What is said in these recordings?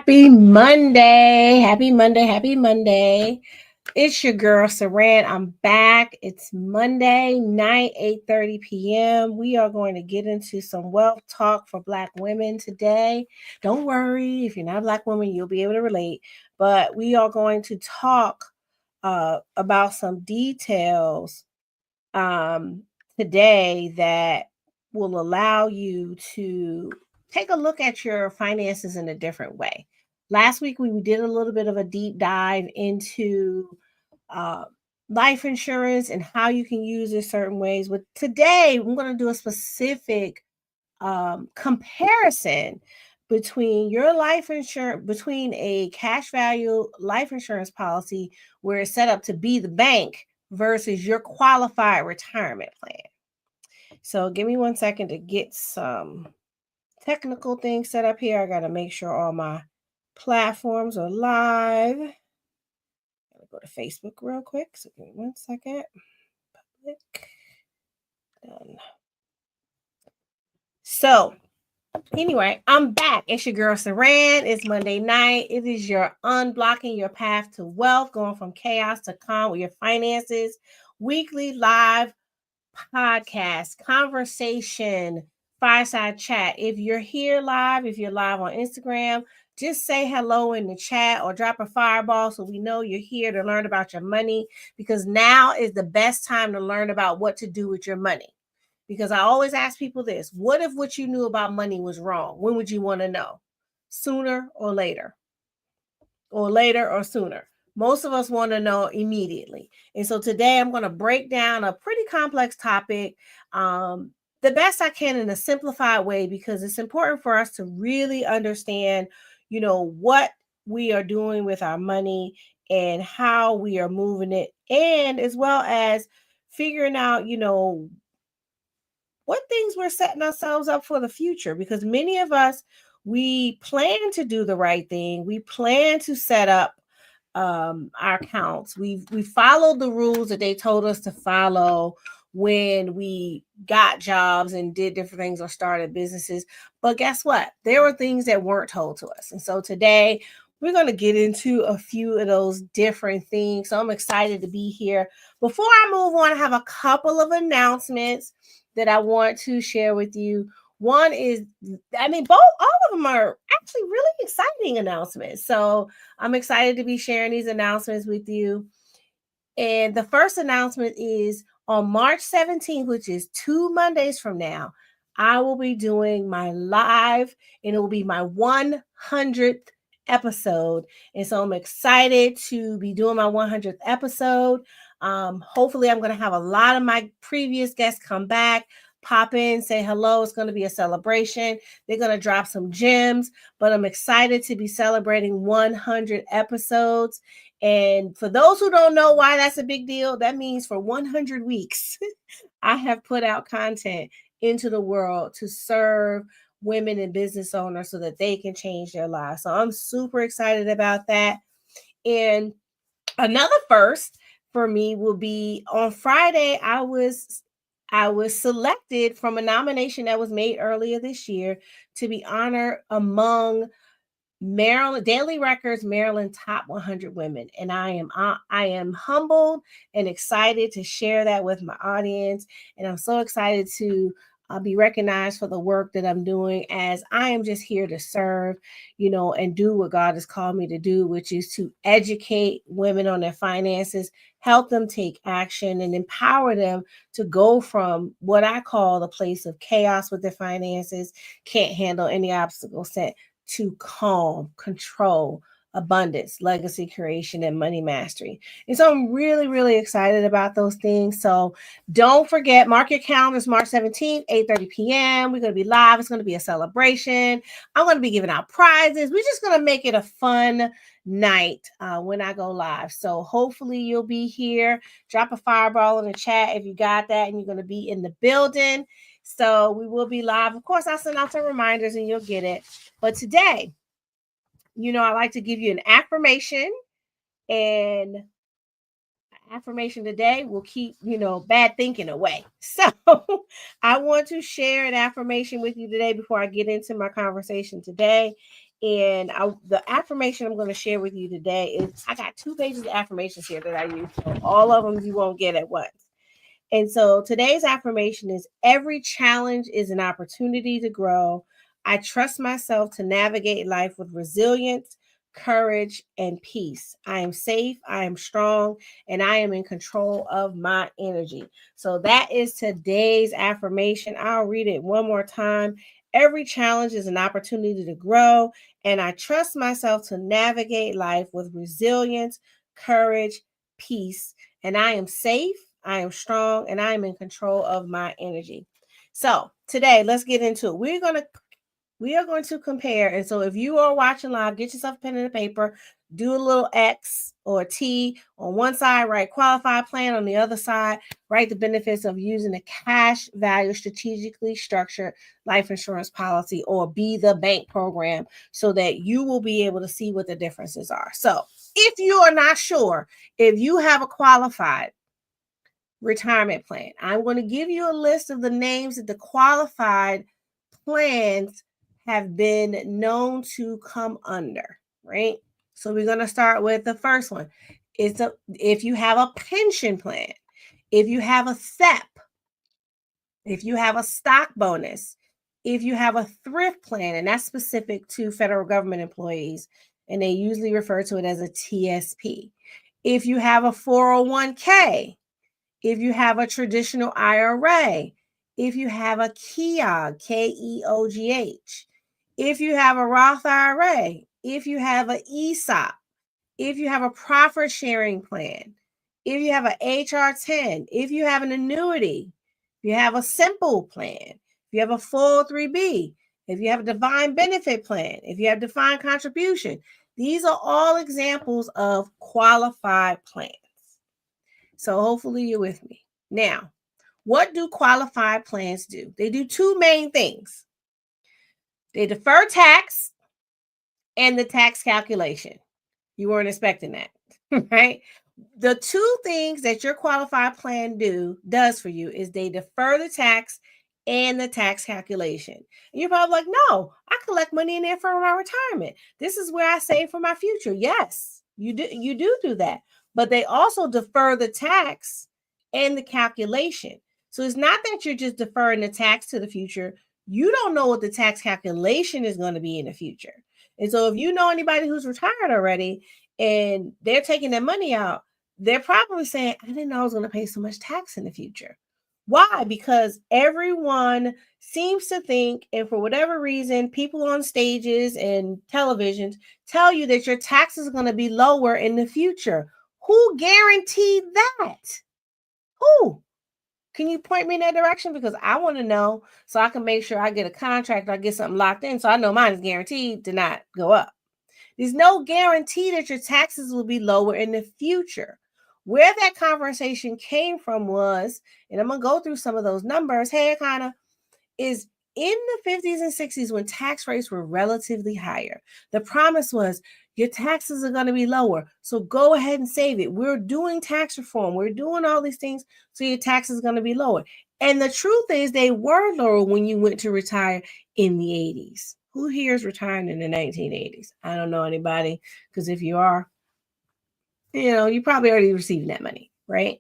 Happy Monday. Happy Monday. Happy Monday. It's your girl, Saran. I'm back. It's Monday night, 8:30 p.m. We are going to get into some wealth talk for Black women today. Don't worry. If you're not a Black woman, you'll be able to relate. But we are going to talk about some details today that will allow you to take a look at your finances in a different way. Last week, we did a little bit of a deep dive into uh, life insurance and how you can use it certain ways. But today, I'm going to do a specific comparison between your life insurance, between a cash value life insurance policy where it's set up to be the bank versus your qualified retirement plan. So give me 1 second to get some technical things set up here. I got to make sure all my platforms are live. I'm going to go to Facebook real quick. So give me 1 second. Public. Done. So anyway, I'm back. It's your girl, Saran. It's Monday night. It is your Unblocking Your Path to Wealth, going from chaos to calm with your finances. Weekly live podcast, conversation, fireside chat. If you're here live, if you're live on Instagram, just say hello in the chat or drop a fireball so we know you're here to learn about your money, because now is the best time to learn about what to do with your money. Because I always ask people this: what if what you knew about money was wrong? When would you want to know? Sooner or later? Or later or sooner? Most of us want to know immediately. And so today I'm going to break down a pretty complex topic the best I can in a simplified way, because it's important for us to really understand, what we are doing with our money and how we are moving it, and as well as figuring out, what things we're setting ourselves up for the future. Because many of us, we plan to do the right thing. We plan to set up our accounts. We followed the rules that they told us to follow when we got jobs and did different things or started businesses. But guess what? There were things that weren't told to us. And so today we're going to get into a few of those different things. So I'm excited to be here. Before I move on, I have a couple of announcements that I want to share with you. One is, all of them are actually really exciting announcements. So I'm excited to be sharing these announcements with you. And the first announcement is on March 17th, which is 2 Mondays from now, I will be doing my live, and it will be my 100th episode. And so I'm excited to be doing my 100th episode. Hopefully I'm going to have a lot of my previous guests come back, pop in, say hello. It's going to be a celebration. They're going to drop some gems, but I'm excited to be celebrating 100 episodes. And for those who don't know why that's a big deal, that means for 100 weeks, I have put out content into the world to serve women and business owners so that they can change their lives. So I'm super excited about that. And another first for me will be on Friday. I was selected from a nomination that was made earlier this year to be honored among Maryland Daily Records Maryland Top 100 Women, and I am humbled and excited to share that with my audience. And I'm so excited to be recognized for the work that I'm doing, as I am just here to serve, and do what God has called me to do, which is to educate women on their finances, help them take action, and empower them to go from what I call the place of chaos with their finances, can't handle any obstacle set, to calm, control, abundance, legacy creation, and money mastery. And so I'm really, really excited about those things. So don't forget, mark your calendars, March 17th, 8:30 p.m. We're going to be live. It's going to be a celebration. I'm going to be giving out prizes. We're just going to make it a fun night when I go live. So hopefully you'll be here. Drop a fireball in the chat if you got that and you're going to be in the building. So we will be live. Of course, I'll send out some reminders and you'll get it. But today, I like to give you an affirmation, and affirmation today will keep, bad thinking away. So I want to share an affirmation with you today before I get into my conversation today. And the affirmation I'm going to share with you today is, I got 2 pages of affirmations here that I use. So all of them you won't get at once. And so today's affirmation is, every challenge is an opportunity to grow. I trust myself to navigate life with resilience, courage, and peace. I am safe, I am strong, and I am in control of my energy. So that is today's affirmation. I'll read it one more time. Every challenge is an opportunity to grow, and I trust myself to navigate life with resilience, courage, peace, and I am safe, I am strong, and I am in control of my energy. So today, let's get into it. We are going to compare. And so if you are watching live, get yourself a pen and a paper, do a little X or T on one side, write qualified plan on the other side, write the benefits of using a cash value strategically structured life insurance policy, or Be the Bank program, so that you will be able to see what the differences are. So if you are not sure if you have a qualified retirement plan, I'm going to give you a list of the names that the qualified plans have been known to come under, right? So we're going to start with the first one. If you have a pension plan, if you have a SEP, if you have a stock bonus, if you have a thrift plan, and that's specific to federal government employees, and they usually refer to it as a TSP. If you have a 401k, if you have a traditional IRA, if you have a KEOGH, KEOGH, if you have a Roth IRA, if you have an ESOP, if you have a profit sharing plan, if you have an HR10, if you have an annuity, if you have a simple plan, if you have a 403B, if you have a defined benefit plan, if you have defined contribution, these are all examples of qualified plans. So hopefully you're with me. Now, what do qualified plans do? They do 2 main things. They defer tax and the tax calculation. You weren't expecting that, right? The 2 things that your qualified plan does for you is they defer the tax and the tax calculation. And you're probably like, no, I collect money in there for my retirement. This is where I save for my future. Yes, you do that. But they also defer the tax and the calculation. So it's not that you're just deferring the tax to the future. You don't know what the tax calculation is going to be in the future. And so if you know anybody who's retired already and they're taking their money out, they're probably saying, I didn't know I was going to pay so much tax in the future. Why? Because everyone seems to think, and for whatever reason, people on stages and televisions tell you that your taxes are going to be lower in the future. Who guaranteed that? Who? Can you point me in that direction? Because I want to know, so I can make sure I get a contract or I get something locked in, so I know mine is guaranteed to not go up. There's no guarantee that your taxes will be lower in the future. Where that conversation came from was, and I'm going to go through some of those numbers, is in the 50s and 60s, when tax rates were relatively higher. The promise was, your taxes are going to be lower, so go ahead and save it. We're doing tax reform. We're doing all these things, so your taxes are going to be lower. And the truth is, they were lower when you went to retire in the 80s. Who here is retiring in the 1980s? I don't know anybody, because if you are, you probably already received that money, right?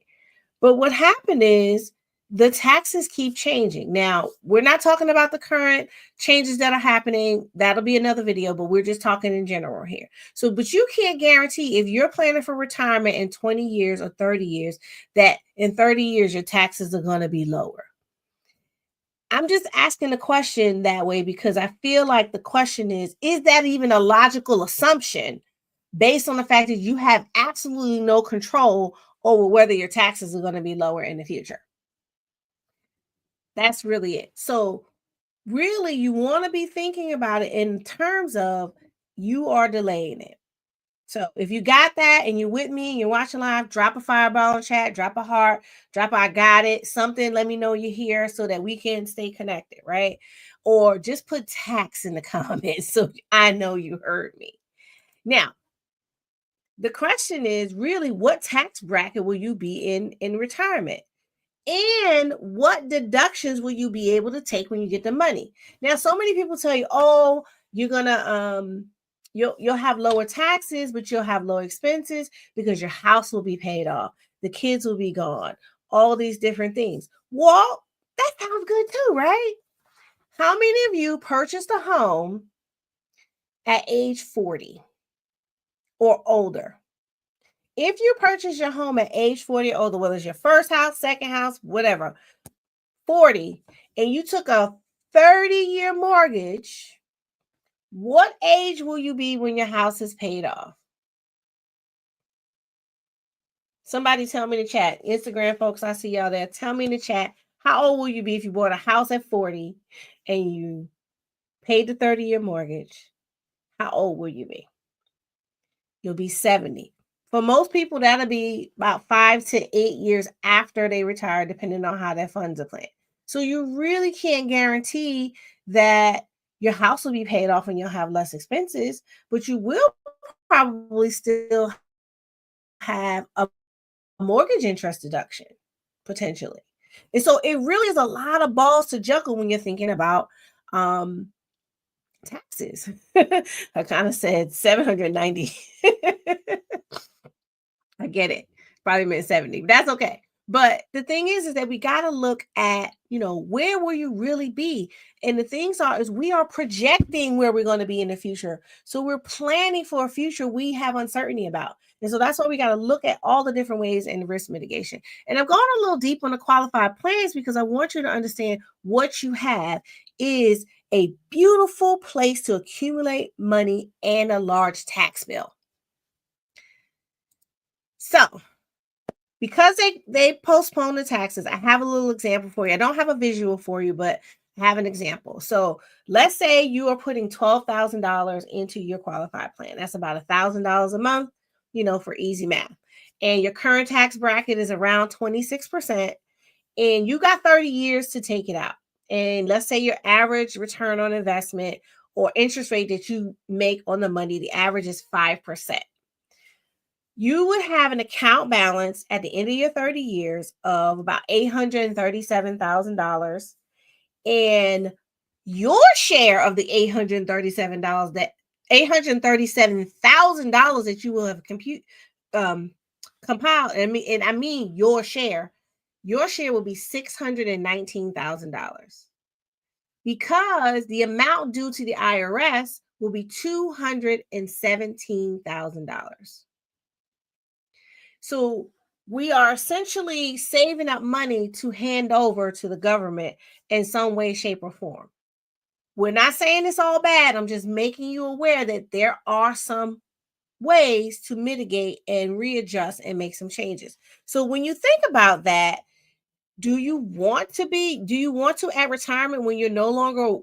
But what happened is the taxes keep changing. Now, we're not talking about the current changes that are happening. That'll be another video, but we're just talking in general here. So, but you can't guarantee, if you're planning for retirement in 20 years or 30 years, that in 30 years, your taxes are going to be lower. I'm just asking the question that way because I feel like the question is that even a logical assumption based on the fact that you have absolutely no control over whether your taxes are going to be lower in the future? That's really it. So really, you want to be thinking about it in terms of you are delaying it. So if you got that and you're with me and you're watching live, drop a fireball in chat, drop a heart, drop a I got it, something, let me know you're here so that we can stay connected, right? Or just put tax in the comments so I know you heard me. Now, the question is really, what tax bracket will you be in retirement? And what deductions will you be able to take when you get the money? Now, so many people tell you, oh, you're going to You'll have lower taxes, but you'll have low expenses because your house will be paid off. The kids will be gone. All these different things. Well, that sounds good too, right? How many of you purchased a home at age 40 or older? If you purchase your home at age 40 or older, whether it's your first house, second house, whatever, 40, and you took a 30-year mortgage, what age will you be when your house is paid off? Somebody tell me in the chat. Instagram folks, I see y'all there. Tell me in the chat, how old will you be if you bought a house at 40 and you paid the 30-year mortgage? How old will you be? You'll be 70. For most people, that'll be about 5 to 8 years after they retire, depending on how their funds are planned. So you really can't guarantee that your house will be paid off and you'll have less expenses, but you will probably still have a mortgage interest deduction, potentially. And so it really is a lot of balls to juggle when you're thinking about taxes. I kind of said 790. I get it. Probably meant 70, but that's okay. But the thing is that we got to look at, where will you really be? And the things is we are projecting where we're going to be in the future. So we're planning for a future we have uncertainty about. And so that's why we got to look at all the different ways in risk mitigation. And I've gone a little deep on the qualified plans because I want you to understand what you have is a beautiful place to accumulate money and a large tax bill. So, because they postpone the taxes, I have a little example for you. I don't have a visual for you, but I have an example. So let's say you are putting $12,000 into your qualified plan. That's about $1,000 a month, for easy math. And your current tax bracket is around 26%. And you got 30 years to take it out. And let's say your average return on investment or interest rate that you make on the money, the average is 5%. You would have an account balance at the end of your 30 years of about $837,000. And your share of the $837, that $837,000 that you will have compiled, and I mean your share will be $619,000 because the amount due to the IRS will be $217,000. So we are essentially saving up money to hand over to the government in some way, shape, or form. We're not saying it's all bad. I'm just making you aware that there are some ways to mitigate and readjust and make some changes. So when you think about that, do you want to at retirement, when you're no longer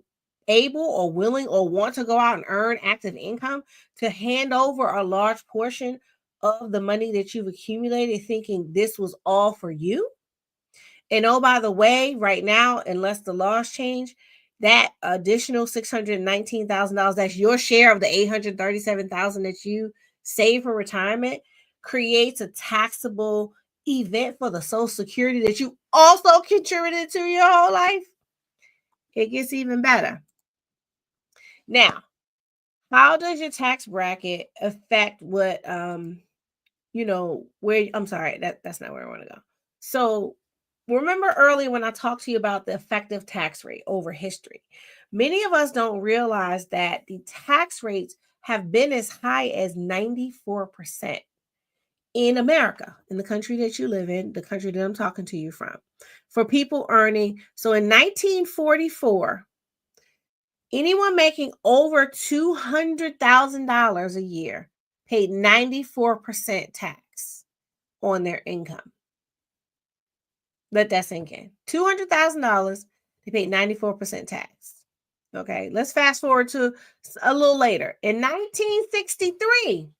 able or willing or want to go out and earn active income, to hand over a large portion of the money that you've accumulated, thinking this was all for you? And oh, by the way, right now, unless the laws change, that additional $619,000, that's your share of the $837,000 that you save for retirement, creates a taxable event for the Social Security that you also contributed to your whole life. It gets even better. Now, how does your tax bracket affect what where I'm sorry, that's not where I want to go. So remember earlier when I talked to you about the effective tax rate over history, many of us don't realize that the tax rates have been as high as 94% in America, in the country that you live in, the country that I'm talking to you from, for people earning. So in 1944, anyone making over $200,000 a year paid 94% tax on their income. Let that sink in. $200,000, they paid 94% tax. Okay, let's fast forward to a little later. In 1963,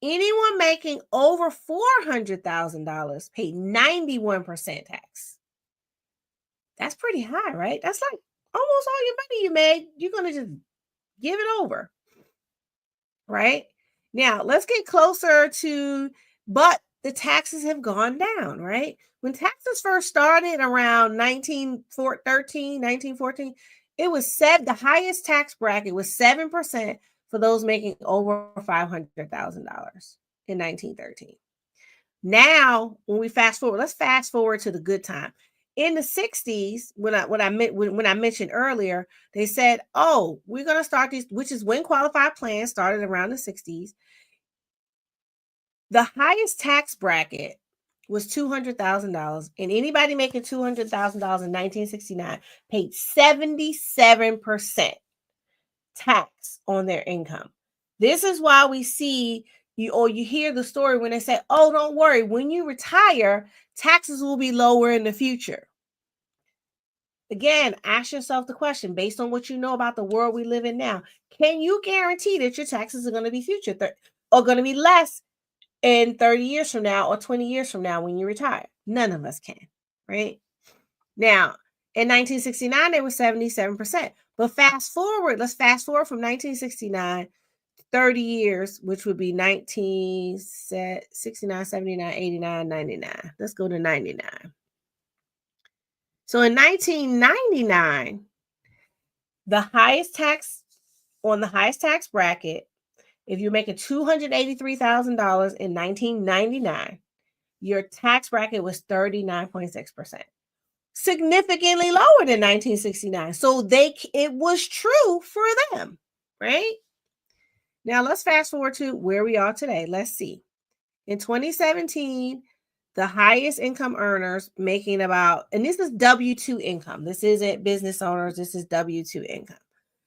anyone making over $400,000 paid 91% tax. That's pretty high, right? That's like almost all your money you made, you're going to just give it over, right? Now, let's get closer to, but the taxes have gone down, right? When taxes first started around 1914, it was the highest tax bracket was 7% for those making over $500,000 in 1913. Now, when we fast forward, let's fast forward to the good time. In the 60s, when I mentioned earlier, they said, "Oh, we're going to start these," which is when qualified plans started around the 60s. The highest tax bracket was $200,000, and anybody making $200,000 in 1969 paid 77% tax on their income. This is why we see you hear the story when they say, "Oh, don't worry, when you retire, taxes will be lower in the future." Again, ask yourself the question based on what you know about the world we live in now. Can you guarantee that your taxes are going to be or going to be less in 30 years from now or 20 years from now when you retire? None of us can, right? Now, in 1969, they were 77%. But let's fast forward from 1969, 30 years, which would be 1969, 79, 89, 99. Let's go to 99. So in 1999, the highest tax bracket, if you're making $283,000 in 1999, your tax bracket was 39.6%. Significantly lower than 1969. So it was true for them, right? Now let's fast forward to where we are today. Let's see. In 2017, the highest income earners making about, and this is W-2 income. This isn't business owners. This is W-2 income.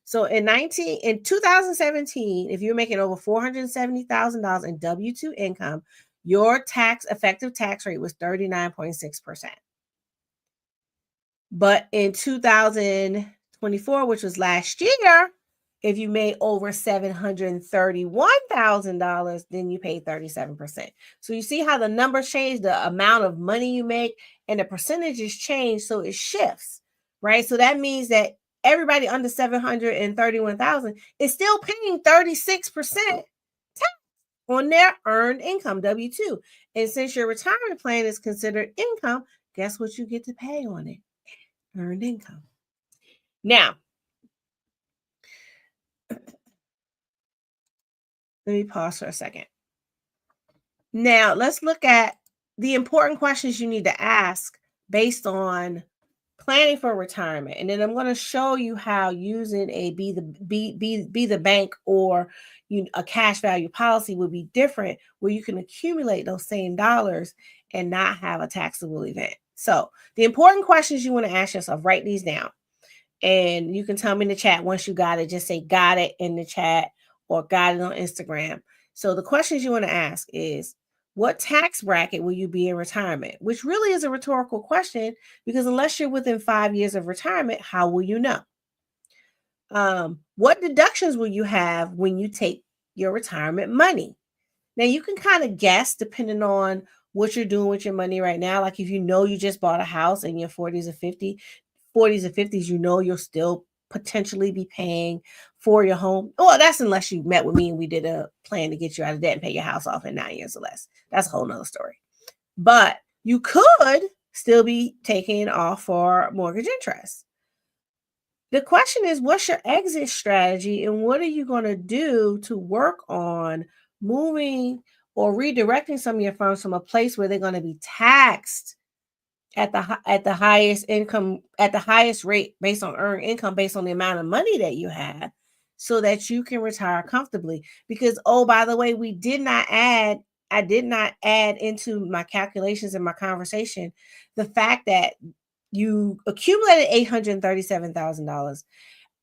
So in 2017, if you're making over $470,000 in W-2 income, your effective tax rate was 39.6%. But in 2024, which was last year, if you made over $731,000, then you paid 37%. So you see how the numbers change, the amount of money you make, and the percentages change, so it shifts, right? So that means that everybody under $731,000 is still paying 36% tax on their earned income, W-2. And since your retirement plan is considered income, guess what you get to pay on it? Earned income. Now, let me pause for a second. Now, let's look at the important questions you need to ask based on planning for retirement. And then I'm going to show you how using a be the bank or a cash value policy would be different, where you can accumulate those same dollars and not have a taxable event. So the important questions you want to ask yourself, write these down. And you can tell me in the chat once you got it. Just say "got it" in the chat or "got it" on Instagram. So the questions you want to ask is, what tax bracket will you be in retirement? Which really is a rhetorical question, because unless you're within 5 years of retirement, how will you know? What deductions will you have when you take your retirement money? Now, you can kind of guess depending on what you're doing with your money right now. Like if you know you just bought a house in your 40s or 50s, you know you'll still potentially be paying for your home. Well, that's unless you met with me and we did a plan to get you out of debt and pay your house off in 9 years or less. That's a whole nother story. But you could still be taking off for mortgage interest. The question is, what's your exit strategy and what are you going to do to work on moving or redirecting some of your funds from a place where they're going to be taxed at the highest income, at the highest rate based on earned income, based on the amount of money that you have, so that you can retire comfortably? Because, oh, by the way, I did not add into my calculations and my conversation the fact that you accumulated $837,000.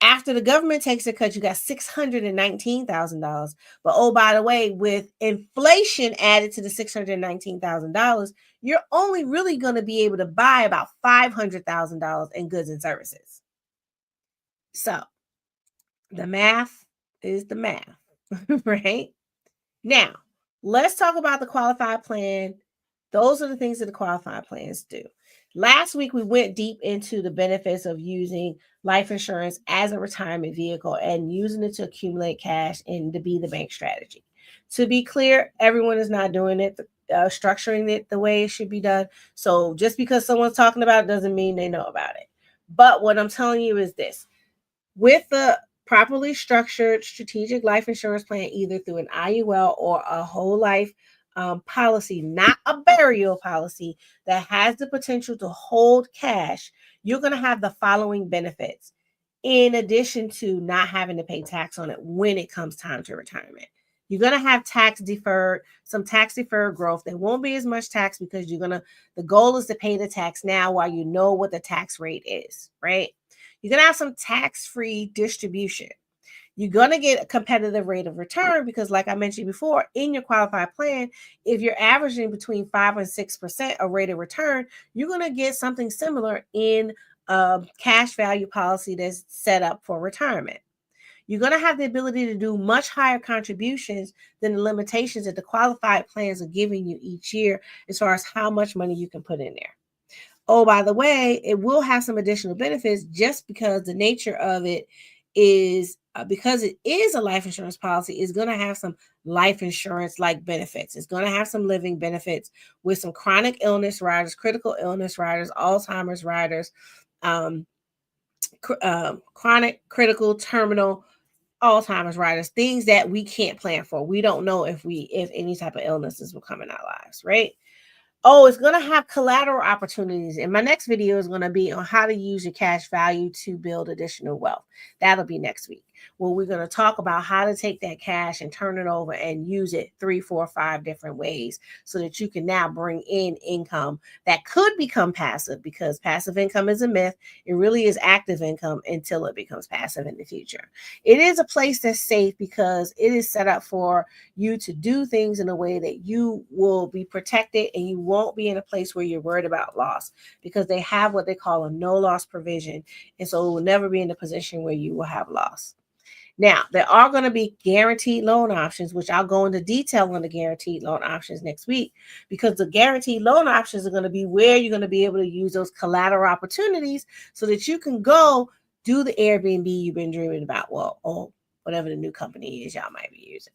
After the government takes a cut, you got $619,000. But, oh, by the way, with inflation added to the $619,000, you're only really going to be able to buy about $500,000 in goods and services. So the math is the math, right? Now, let's talk about the qualified plan. Those are the things that the qualified plans do. Last week, we went deep into the benefits of using life insurance as a retirement vehicle and using it to accumulate cash and to be the bank strategy. To be clear, everyone is not doing it, structuring it the way it should be done. So just because someone's talking about it doesn't mean they know about it. But what I'm telling you is this: with the properly structured strategic life insurance plan, either through an IUL or a whole life policy, not a burial policy, that has the potential to hold cash, you're going to have the following benefits, in addition to not having to pay tax on it when it comes time to retirement. You're going to have some tax deferred growth. There won't be as much tax because the goal is to pay the tax now while you know what the tax rate is, right? You're going to have some tax-free distribution. You're going to get a competitive rate of return because, like I mentioned before, in your qualified plan, if you're averaging between 5 and 6% of rate of return, you're going to get something similar in a cash value policy that's set up for retirement. You're going to have the ability to do much higher contributions than the limitations that the qualified plans are giving you each year as far as how much money you can put in there. Oh, by the way, it will have some additional benefits just because the nature of it is, because it is a life insurance policy, is going to have some life insurance like benefits. It's going to have some living benefits with some chronic illness riders, critical illness riders, Alzheimer's riders, chronic, critical, terminal, Alzheimer's riders, things that we can't plan for. We don't know if any type of illnesses will come in our lives, right? Oh, it's going to have collateral opportunities. And my next video is going to be on how to use your cash value to build additional wealth. That'll be next week, where we're going to talk about how to take that cash and turn it over and use it 3, 4, 5 different ways so that you can now bring in income that could become passive, because passive income is a myth. It really is active income until it becomes passive in the future. It is a place that's safe because it is set up for you to do things in a way that you will be protected and you won't be in a place where you're worried about loss, because they have what they call a no loss provision. And so it will never be in a position where you will have loss. Now, there are going to be guaranteed loan options, which I'll go into detail on the guaranteed loan options next week, because the guaranteed loan options are going to be where you're going to be able to use those collateral opportunities so that you can go do the Airbnb you've been dreaming about. Well, or whatever the new company is y'all might be using,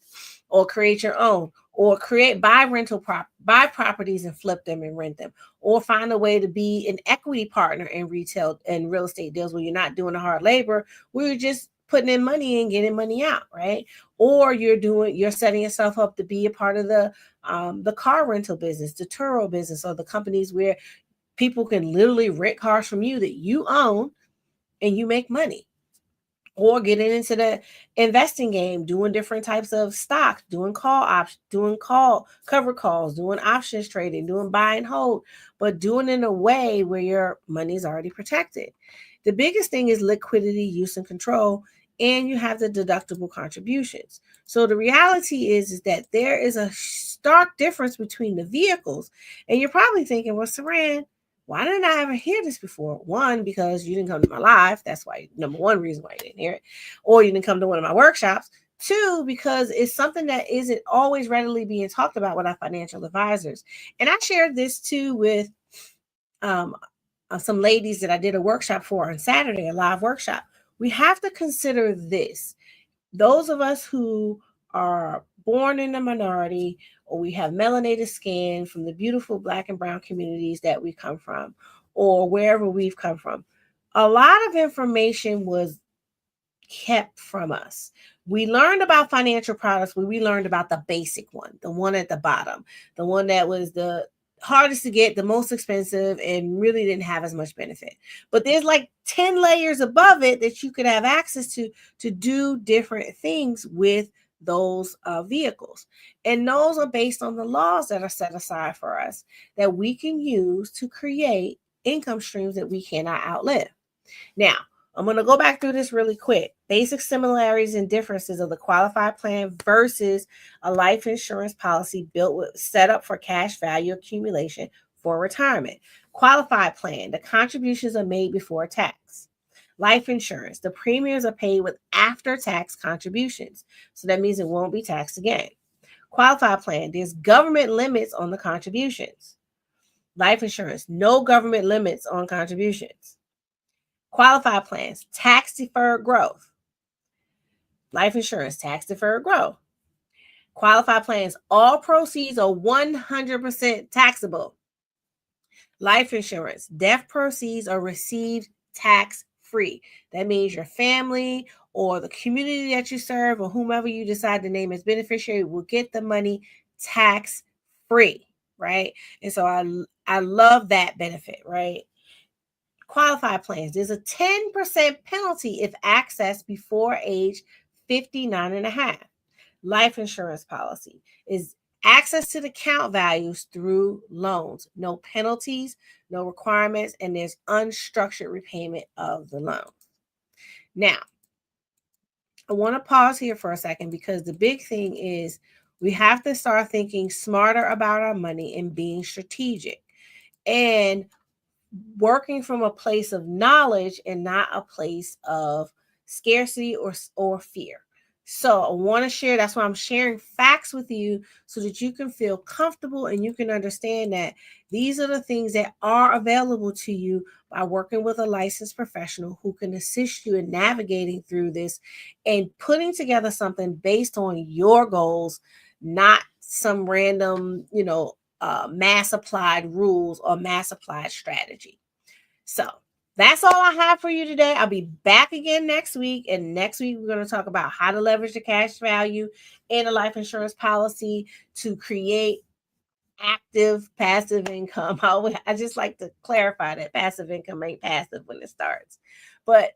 or create your own, or buy properties and flip them and rent them, or find a way to be an equity partner in retail and real estate deals where you're not doing the hard labor, where you're just putting in money and getting money out, right? Or you're setting yourself up to be a part of the car rental business, the Turo business, or the companies where people can literally rent cars from you that you own and you make money. Or getting into the investing game, doing different types of stock, doing cover calls, doing options trading, doing buy and hold, but doing it in a way where your money is already protected. The biggest thing is liquidity, use, and control, and you have the deductible contributions. So the reality is that there is a stark difference between the vehicles. And you're probably thinking, well, Saran, why didn't I ever hear this before? One, because you didn't come to my live. That's why, number one reason why you didn't hear it. Or you didn't come to one of my workshops. Two, because it's something that isn't always readily being talked about with our financial advisors. And I shared this too with some ladies that I did a workshop for on Saturday, a live workshop. We have to consider this. Those of us who are born in a minority, or we have melanated skin from the beautiful Black and brown communities that we come from, or wherever we've come from, a lot of information was kept from us. We learned about financial products when we learned about the basic one, the one at the bottom, the one that was the hardest to get, the most expensive, and really didn't have as much benefit. But there's like 10 layers above it that you could have access to do different things with those vehicles. And those are based on the laws that are set aside for us that we can use to create income streams that we cannot outlive. Now, I'm going to go back through this really quick. Basic similarities and differences of the qualified plan versus a life insurance policy set up for cash value accumulation for retirement. Qualified plan, the contributions are made before tax. Life insurance, the premiums are paid with after-tax contributions. So that means it won't be taxed again. Qualified plan, there's government limits on the contributions. Life insurance, no government limits on contributions. Qualified plans, tax-deferred growth. Life insurance, tax-deferred growth. Qualified plans, all proceeds are 100% taxable. Life insurance, death proceeds are received tax-free. free. That means your family or the community that you serve or whomever you decide to name as beneficiary will get the money tax free, right? And so I love that benefit, right? Qualified plans. There's a 10% penalty if accessed before age 59 and a half. Life insurance policy is access to the account values through loans. No penalties, no requirements, and there's unstructured repayment of the loan. Now, I want to pause here for a second because the big thing is we have to start thinking smarter about our money and being strategic and working from a place of knowledge and not a place of scarcity or fear. So I want to share, that's why I'm sharing facts with you so that you can feel comfortable and you can understand that these are the things that are available to you by working with a licensed professional who can assist you in navigating through this and putting together something based on your goals, not some random, mass applied rules or mass applied strategy. So that's all I have for you today. I'll be back again next week. And next week, we're going to talk about how to leverage the cash value in a life insurance policy to create active passive income. I just like to clarify that passive income ain't passive when it starts. But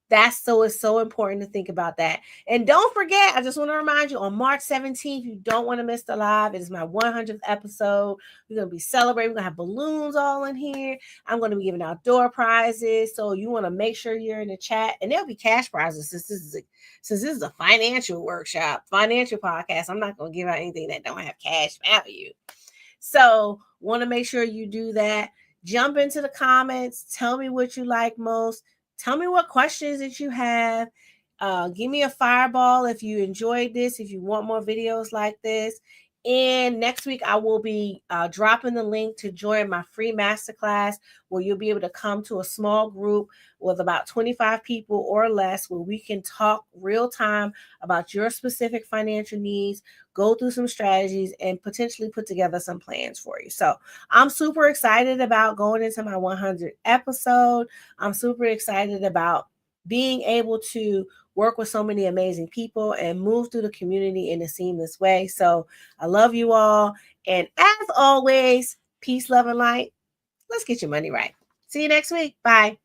it's so important to think about that. And don't forget, I just want to remind you, on March 17th, you don't want to miss the live. It is my 100th episode. We're going to be celebrating. We're going to have balloons all in here. I'm going to be giving out door prizes. So you want to make sure you're in the chat. And there'll be cash prizes since this is a financial workshop, financial podcast. I'm not going to give out anything that don't have cash value. So want to make sure you do that. Jump into the comments. Tell me what you like most. Tell me what questions that you have. Give me a fireball if you enjoyed this, if you want more videos like this. And next week, I will be dropping the link to join my free masterclass where you'll be able to come to a small group with about 25 people or less where we can talk real time about your specific financial needs, go through some strategies, and potentially put together some plans for you. So I'm super excited about going into my 100th episode. I'm super excited about being able to work with so many amazing people and move through the community in a seamless way. So I love you all. And as always, peace, love, and light. Let's get your money right. See you next week. Bye.